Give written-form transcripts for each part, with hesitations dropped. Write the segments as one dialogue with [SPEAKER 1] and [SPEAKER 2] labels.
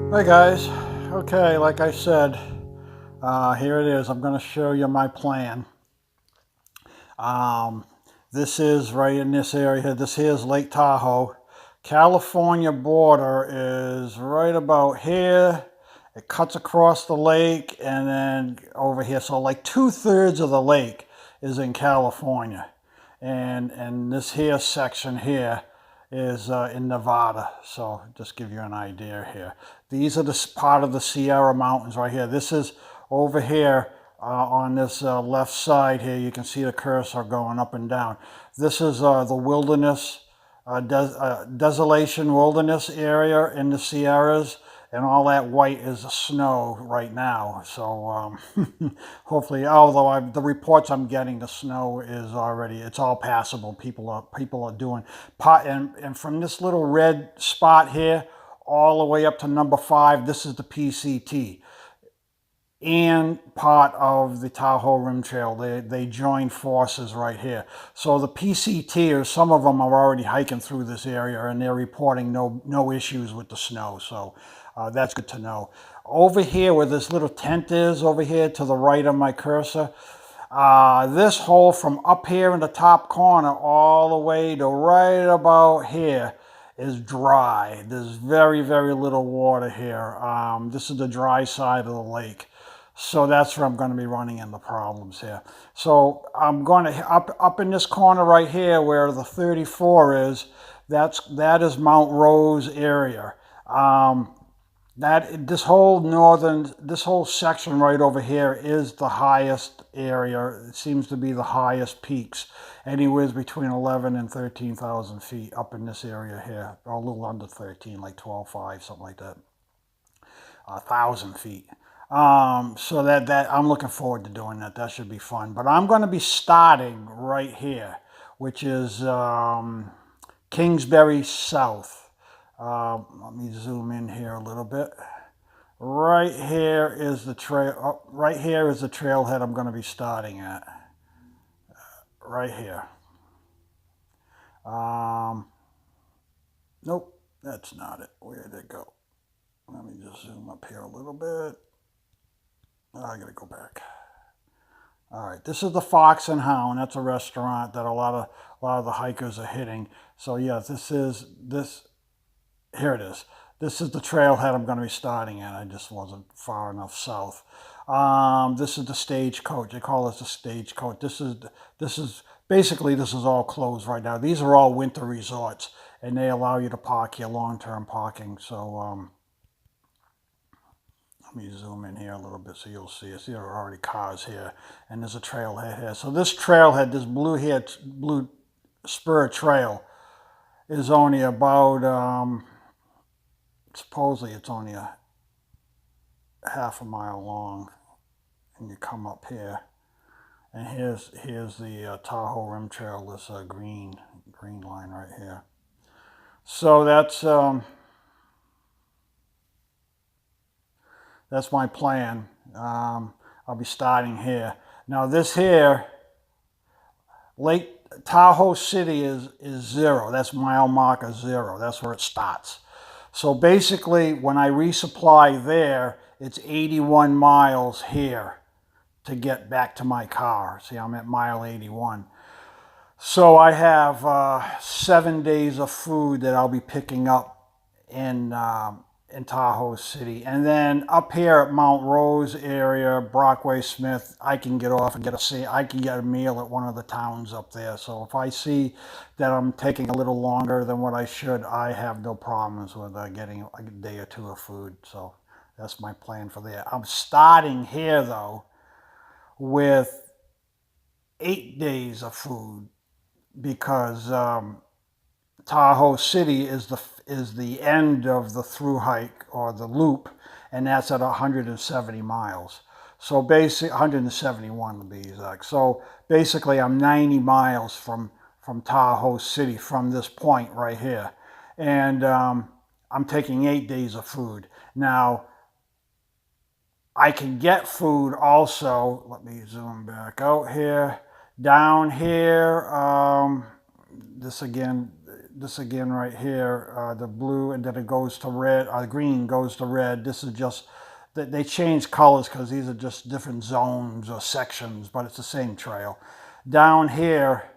[SPEAKER 1] Hi guys. Okay, like I said, here it is. I'm going to show you my plan. Um, this is right in this area here. This here is Lake Tahoe. California border is right about here. It cuts across the lake and then over here. So like 2/3 of the lake is in California. And this here section here is in Nevada. So just give you an idea here. These are the part of the Sierra Mountains right here. This is over here on this left side here. You can see the cursor going up and down. This is the wilderness, desolation wilderness area in the Sierras. And all that white is the snow right now. So hopefully, although the reports I'm getting, the snow is already, it's all passable. People are doing pot, and from this little red spot here all the way up to number 5, this is the PCT and part of the Tahoe Rim Trail. They join forces right here. So the PCTers, some of them are already hiking through this area and they're reporting no issues with the snow. So that's good to know. Over here where this little tent is, over here to the right of my cursor, this hole from up here in the top corner all the way to right about here is dry. There's very, very little water here. This is the dry side of the lake. So that's where I'm going to be running into problems here. So I'm going to, up in this corner right here where the 34 is, that is Mount Rose area. This whole section right over here is the highest area. It seems to be the highest peaks, anywhere between 11 and 13,000 feet up in this area here, or a little under 13, like 12.5, something like that, 1,000 feet. So that I'm looking forward to doing that. That should be fun. But I'm going to be starting right here, which is Kingsbury South. Let me zoom in here a little bit. Right here is the trail. Oh, right here is the trailhead I'm going to be starting at. Right here. Nope, that's not it. Where did it go? Let me just zoom up here a little bit. Oh, I gotta go back. All right, this is the Fox and Hound. That's a restaurant that a lot of the hikers are hitting. So yeah, here it is. This is the trailhead I'm going to be starting at. I just wasn't far enough south. This is the stagecoach. They call this the stagecoach. This is basically, this is all closed right now. These are all winter resorts, and they allow you to park here, long-term parking. So let me zoom in here a little bit so you'll see. I see there are already cars here, and there's a trailhead here. So this trailhead, this blue spur trail, is only about supposedly it's only a half a mile long, and you come up here, and here's the Tahoe Rim Trail. This green line right here. So that's my plan. I'll be starting here. Now this here, Lake Tahoe City is 0. That's mile marker 0. That's where it starts. So basically, when I resupply there, it's 81 miles here to get back to my car. See, I'm at mile 81. So I have 7 days of food that I'll be picking up in Tahoe City. And then up here at Mount Rose area, Brockway Smith, I can get off and get a meal at one of the towns up there. So if I see that I'm taking a little longer than what I should, I have no problems with getting a day or two of food. So that's my plan for there. I'm starting here though with 8 days of food because Tahoe City is the end of the through hike or the loop, and that's at 170 miles. So basically, 171 to be exact. So basically, I'm 90 miles from Tahoe City from this point right here, and I'm taking 8 days of food. Now, I can get food also. Let me zoom back out here. Down here, this again, this again right here, the blue, and then it goes to red, green goes to red. This is just, they change colors because these are just different zones or sections, but it's the same trail. Down here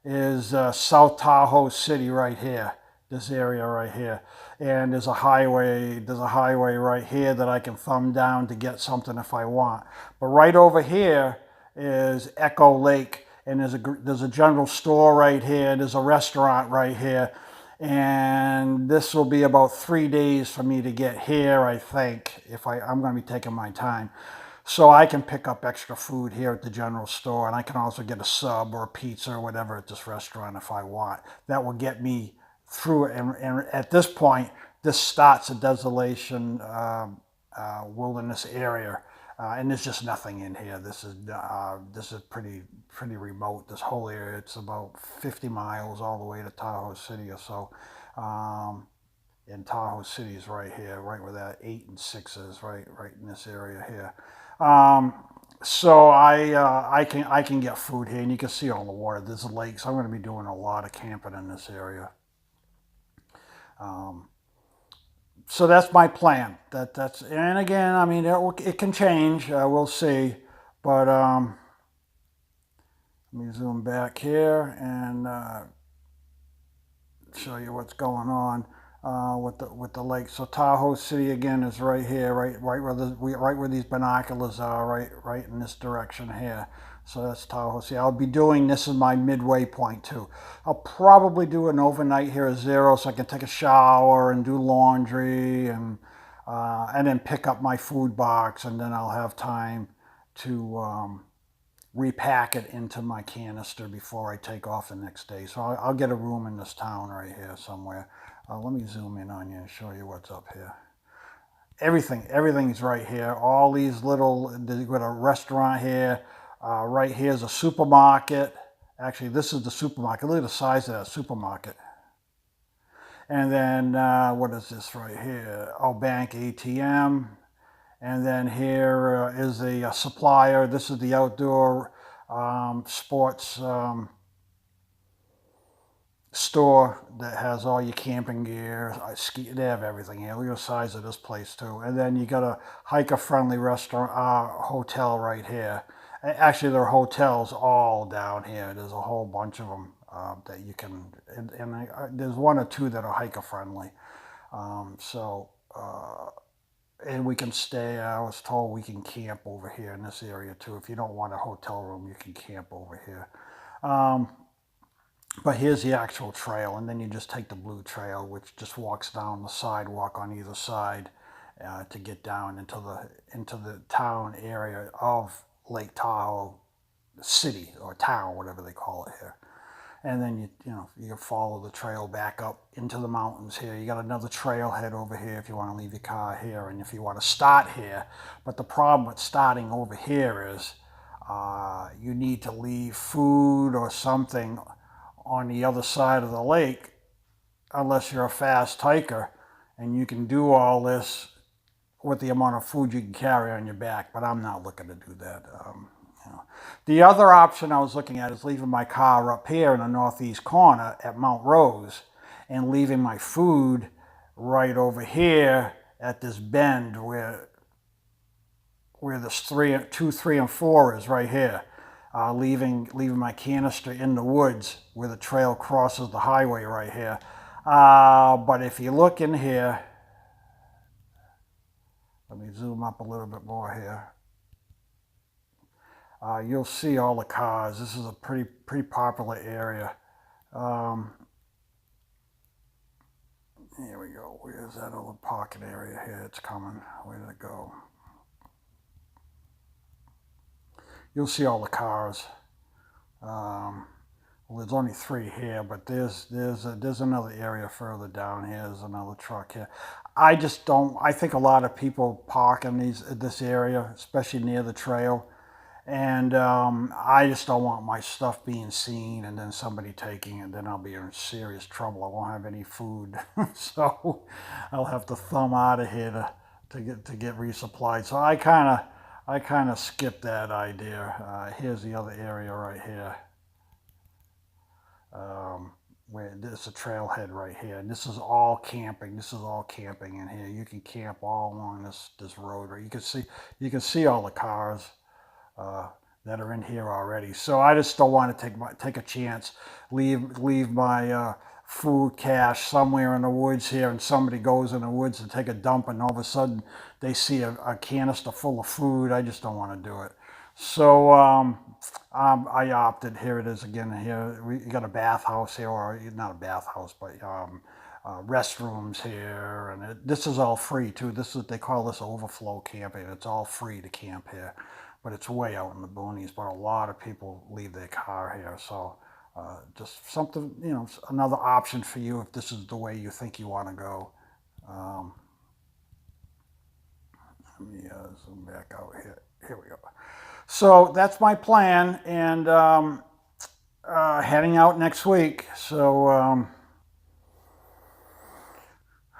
[SPEAKER 1] is South Tahoe City right here, this area right here. And there's a highway right here that I can thumb down to get something if I want. But right over here is Echo Lake, and there's a general store right here, there's a restaurant right here. And this will be about 3 days for me to get here, I think, if I'm going to be taking my time. So I can pick up extra food here at the general store, and I can also get a sub or a pizza or whatever at this restaurant if I want. That will get me through it. And at this point, this starts a desolation wilderness area, and there's just nothing in here. This is pretty remote. This whole area, it's about 50 miles all the way to Tahoe City or so. And Tahoe City is right here, right where that 8 and 6 is, right in this area here. So I can get food here, and you can see all the water. There's a lake, so I'm going to be doing a lot of camping in this area. So that's my plan. And again, I mean, it can change. We'll see. But let me zoom back here and show you what's going on with the lake. So Tahoe City again is right here, right where these binoculars are, right in this direction here. So that's Tahoe City. I'll be doing, this is my midway point too. I'll probably do an overnight here at 0 so I can take a shower and do laundry and then pick up my food box, and then I'll have time to repack it into my canister before I take off the next day. So I'll get a room in this town right here somewhere. Let me zoom in on you and show you what's up here. Everything's right here. All these little, you've got a restaurant here. Right here is a supermarket. Actually, this is the supermarket. Look at the size of that supermarket. And then, what is this right here? Oh, bank, ATM. And then here is a supplier. This is the outdoor sports store that has all your camping gear. They have everything here. Look at the size of this place too. And then you got a hiker-friendly restaurant, hotel right here. Actually, there are hotels all down here. There's a whole bunch of them that you can, and there's 1 or 2 that are hiker-friendly. And we can stay, I was told we can camp over here in this area too. If you don't want a hotel room, you can camp over here. But here's the actual trail, and then you just take the blue trail, which just walks down the sidewalk on either side to get down into the town area of Lake Tahoe City, or town, whatever they call it here. And then you follow the trail back up into the mountains here. You got another trailhead over here if you want to leave your car here, and if you want to start here. But the problem with starting over here is you need to leave food or something on the other side of the lake, unless you're a fast hiker, and you can do all this with the amount of food you can carry on your back. But I'm not looking to do that. The other option I was looking at is leaving my car up here in the northeast corner at Mount Rose, and leaving my food right over here at this bend where this 2, 3, and 4 is, right here. Leaving my canister in the woods where the trail crosses the highway right here. But if you look in here, let me zoom up a little bit more here. You'll see all the cars. This is a pretty popular area. Here we go. Where's that little pocket area here? It's coming. Where did it go? You'll see all the cars. Well, there's only 3 here, but there's another area further down here. There's another truck here. I think a lot of people park in this area, especially near the trail. And I just don't want my stuff being seen and then somebody taking it. Then I'll be in serious trouble. I won't have any food. So I'll have to thumb out of here to get resupplied. So I kind of skipped that idea. Here's the other area right here. where there's a trailhead right here, and this is all camping. This is all camping in here. You can camp all along this road. Right? You can see all the cars uh, that are in here already. So I just don't want to take a chance, leave my food cache somewhere in the woods here, and somebody goes in the woods to take a dump, and all of a sudden they see a canister full of food. I just don't want to do it. So I opted. Here it is again. Here we got a bathhouse here, or not a bathhouse, but restrooms here, and this is all free too. This is, they call this overflow camping. It's all free to camp here, but it's way out in the boonies. But a lot of people leave their car here, so just something, another option for you if this is the way you think you want to go. Let me zoom back out here. Here we go. So that's my plan, and heading out next week. So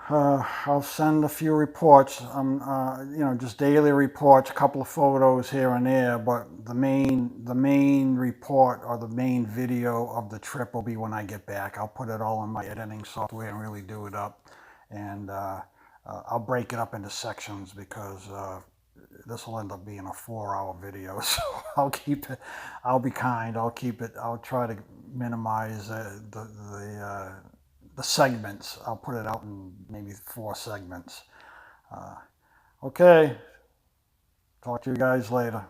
[SPEAKER 1] I'll send a few reports, just daily reports, a couple of photos here and there. But the main report or the main video of the trip will be when I get back. I'll put it all in my editing software and really do it up, and I'll break it up into sections because this will end up being a 4-hour video. So I'll keep it. I'll be kind. I'll keep it. I'll try to minimize the segments. I'll put it out in maybe 4 segments. Okay. Talk to you guys later.